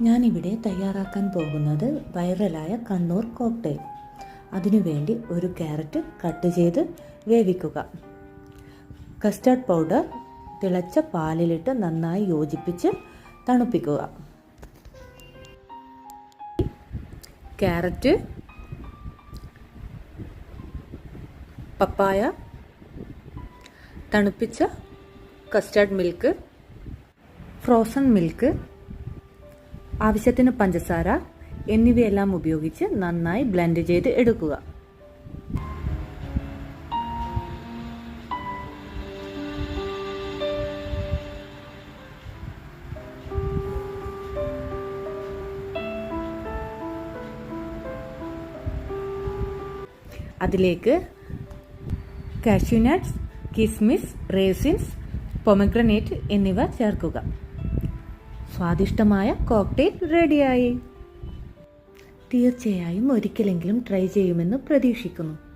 ഞാനിവിടെ തയ്യാറാക്കാൻ പോകുന്നത് വൈറലായ കണ്ണൂർ കോക്ടെയിൽ. അതിനുവേണ്ടി ഒരു ക്യാരറ്റ് കട്ട് ചെയ്ത് വേവിക്കുക. കസ്റ്റർഡ് പൗഡർ തിളച്ച പാലിലിട്ട് നന്നായി യോജിപ്പിച്ച് തണുപ്പിക്കുക. ക്യാരറ്റ്, പപ്പായ, തണുപ്പിച്ച കസ്റ്റർഡ് മിൽക്ക്, ഫ്രോസൺ മിൽക്ക്, ആവശ്യത്തിന് പഞ്ചസാര എന്നിവയെല്ലാം ഉപയോഗിച്ച് നന്നായി ബ്ലെൻഡ് ചെയ്ത് എടുക്കുക. അതിലേക്ക് കാഷ്യൂ നട്ട്സ്, കിസ്മിസ്, റേസിൻസ്, പൊമഗ്രനേറ്റ് എന്നിവ ചേർക്കുക. സ്വാദിഷ്ടമായ കോക്ടെയിൽ റെഡിയായി. തീർച്ചയായും ഒരിക്കലെങ്കിലും ട്രൈ ചെയ്യുമെന്ന് പ്രതീക്ഷിക്കുന്നു.